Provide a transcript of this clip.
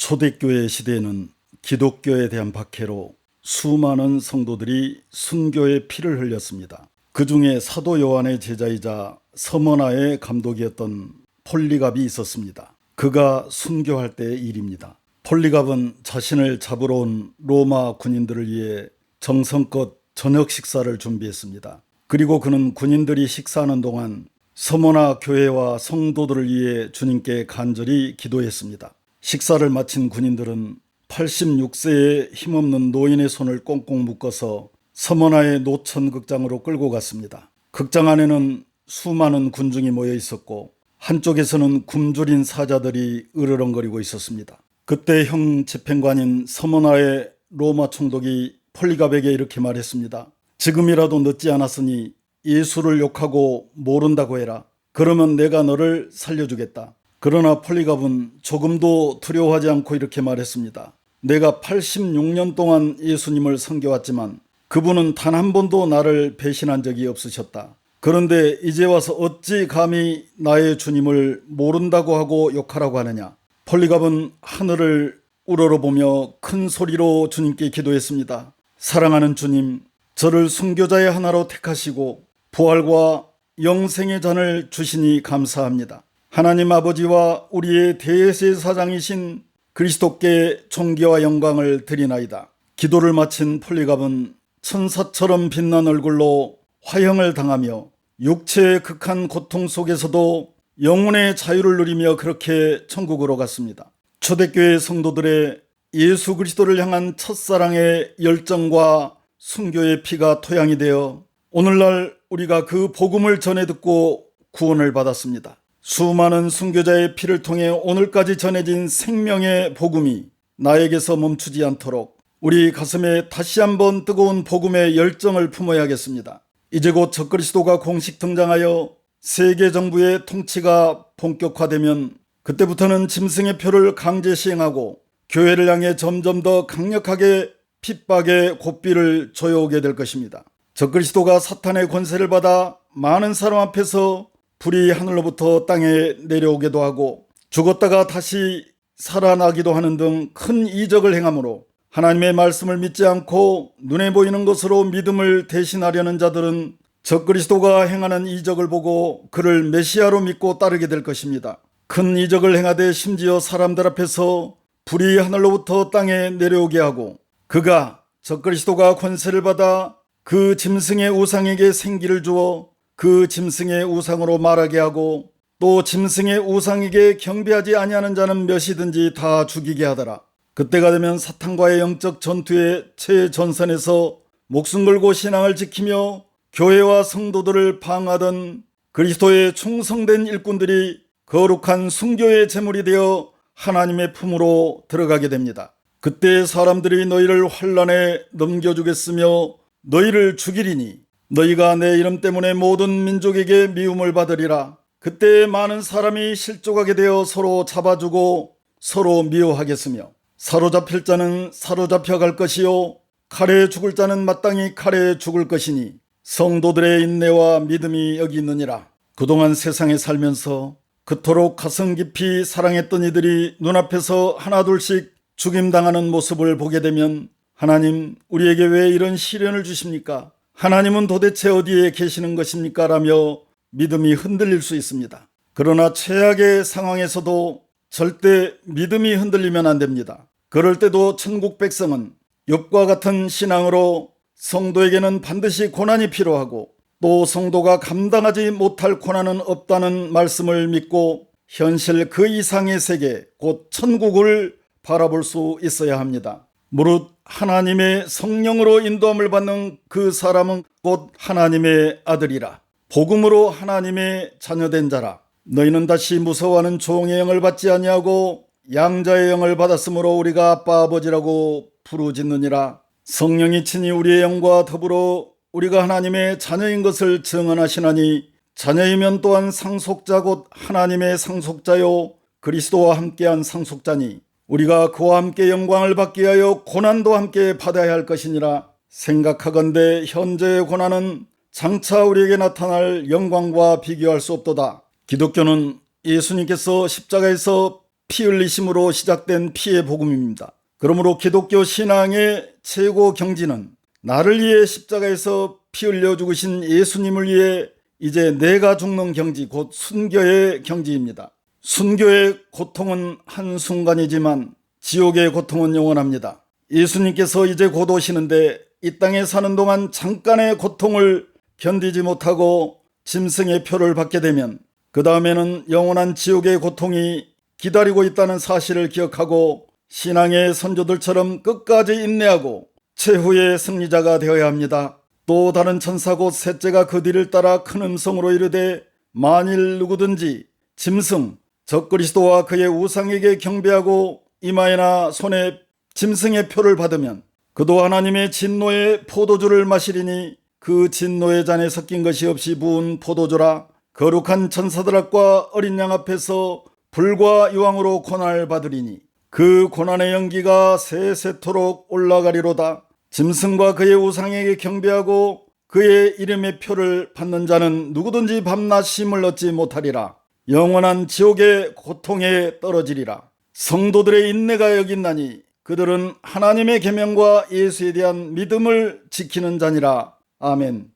초대교회 시대에는 기독교에 대한 박해로 수많은 성도들이 순교의 피를 흘렸습니다. 그 중에 사도 요한의 제자이자 서머나의 감독이었던 폴리갑이 있었습니다. 그가 순교할 때의 일입니다. 폴리갑은 자신을 잡으러 온 로마 군인들을 위해 정성껏 저녁 식사를 준비했습니다. 그리고 그는 군인들이 식사하는 동안 서머나 교회와 성도들을 위해 주님께 간절히 기도했습니다. 식사를 마친 군인들은 86세의 힘없는 노인의 손을 꽁꽁 묶어서 서머나의 노천 극장으로 끌고 갔습니다. 극장 안에는 수많은 군중이 모여 있었고 한쪽에서는 굶주린 사자들이 으르렁거리고 있었습니다. 그때 형 집행관인 서머나의 로마 총독이 폴리갑에게 이렇게 말했습니다. 지금이라도 늦지 않았으니 예수를 욕하고 모른다고 해라. 그러면 내가 너를 살려주겠다. 그러나 폴리갑은 조금도 두려워하지 않고 이렇게 말했습니다. 내가 86년 동안 예수님을 섬겨왔지만 그분은 단 한 번도 나를 배신한 적이 없으셨다. 그런데 이제 와서 어찌 감히 나의 주님을 모른다고 하고 욕하라고 하느냐. 폴리갑은 하늘을 우러러보며 큰 소리로 주님께 기도했습니다. 사랑하는 주님, 저를 순교자의 하나로 택하시고 부활과 영생의 잔을 주시니 감사합니다. 하나님 아버지와 우리의 대제사장이신 그리스도께 존귀와 영광을 드리나이다. 기도를 마친 폴리갑은 천사처럼 빛난 얼굴로 화형을 당하며 육체의 극한 고통 속에서도 영혼의 자유를 누리며 그렇게 천국으로 갔습니다. 초대교회 성도들의 예수 그리스도를 향한 첫사랑의 열정과 순교의 피가 토양이 되어 오늘날 우리가 그 복음을 전해 듣고 구원을 받았습니다. 수많은 순교자의 피를 통해 오늘까지 전해진 생명의 복음이 나에게서 멈추지 않도록 우리 가슴에 다시 한번 뜨거운 복음의 열정을 품어야겠습니다. 이제 곧 적그리스도가 공식 등장하여 세계 정부의 통치가 본격화되면 그때부터는 짐승의 표를 강제 시행하고 교회를 향해 점점 더 강력하게 핍박의 고삐를 조여오게 될 것입니다. 적그리스도가 사탄의 권세를 받아 많은 사람 앞에서 불이 하늘로부터 땅에 내려오기도 하고 죽었다가 다시 살아나기도 하는 등 큰 이적을 행함으로 하나님의 말씀을 믿지 않고 눈에 보이는 것으로 믿음을 대신하려는 자들은 적그리스도가 행하는 이적을 보고 그를 메시아로 믿고 따르게 될 것입니다. 큰 이적을 행하되 심지어 사람들 앞에서 불이 하늘로부터 땅에 내려오게 하고 그가 적그리스도가 권세를 받아 그 짐승의 우상에게 생기를 주어 그 짐승의 우상으로 말하게 하고 또 짐승의 우상에게 경배하지 아니하는 자는 몇이든지 다 죽이게 하더라. 그때가 되면 사탄과의 영적 전투의 최전선에서 목숨 걸고 신앙을 지키며 교회와 성도들을 방하던 그리스도의 충성된 일꾼들이 거룩한 순교의 제물이 되어 하나님의 품으로 들어가게 됩니다. 그때 사람들이 너희를 환난에 넘겨주겠으며 너희를 죽이리니 너희가 내 이름 때문에 모든 민족에게 미움을 받으리라. 그때 많은 사람이 실족하게 되어 서로 잡아주고 서로 미워하겠으며 사로잡힐 자는 사로잡혀 갈 것이요 칼에 죽을 자는 마땅히 칼에 죽을 것이니 성도들의 인내와 믿음이 여기 있느니라. 그동안 세상에 살면서 그토록 가슴 깊이 사랑했던 이들이 눈앞에서 하나둘씩 죽임당하는 모습을 보게 되면 하나님, 우리에게 왜 이런 시련을 주십니까? 하나님은 도대체 어디에 계시는 것입니까? 라며 믿음이 흔들릴 수 있습니다. 그러나 최악의 상황에서도 절대 믿음이 흔들리면 안 됩니다. 그럴 때도 천국 백성은 욥과 같은 신앙으로 성도에게는 반드시 고난이 필요하고 또 성도가 감당하지 못할 고난은 없다는 말씀을 믿고 현실 그 이상의 세계, 곧 천국을 바라볼 수 있어야 합니다. 무릇 하나님의 성령으로 인도함을 받는 그 사람은 곧 하나님의 아들이라. 복음으로 하나님의 자녀된 자라. 너희는 다시 무서워하는 종의 영을 받지 아니하고 양자의 영을 받았으므로 우리가 아빠 아버지라고 부르짖느니라. 성령이 친히 우리의 영과 더불어 우리가 하나님의 자녀인 것을 증언하시나니 자녀이면 또한 상속자 곧 하나님의 상속자요 그리스도와 함께한 상속자니 우리가 그와 함께 영광을 받기 위하여 고난도 함께 받아야 할 것이니라. 생각하건대 현재의 고난은 장차 우리에게 나타날 영광과 비교할 수 없도다. 기독교는 예수님께서 십자가에서 피 흘리심으로 시작된 피의 복음입니다. 그러므로 기독교 신앙의 최고 경지는 나를 위해 십자가에서 피 흘려 죽으신 예수님을 위해 이제 내가 죽는 경지, 곧 순교의 경지입니다. 순교의 고통은 한순간이지만 지옥의 고통은 영원합니다. 예수님께서 이제 곧 오시는데 이 땅에 사는 동안 잠깐의 고통을 견디지 못하고 짐승의 표를 받게 되면 그 다음에는 영원한 지옥의 고통이 기다리고 있다는 사실을 기억하고 신앙의 선조들처럼 끝까지 인내하고 최후의 승리자가 되어야 합니다. 또 다른 천사 곧 셋째가 그 뒤를 따라 큰 음성으로 이르되 만일 누구든지 짐승 적그리스도와 그의 우상에게 경배하고 이마에나 손에 짐승의 표를 받으면 그도 하나님의 진노의 포도주를 마시리니 그 진노의 잔에 섞인 것이 없이 부은 포도주라. 거룩한 천사들 앞과 어린 양 앞에서 불과 유황으로 고난을 받으리니 그 고난의 연기가 세세토록 올라가리로다. 짐승과 그의 우상에게 경배하고 그의 이름의 표를 받는 자는 누구든지 밤낮 쉼을 얻지 못하리라. 영원한 지옥의 고통에 떨어지리라. 성도들의 인내가 여기 있나니 그들은 하나님의 계명과 예수에 대한 믿음을 지키는 자니라. 아멘.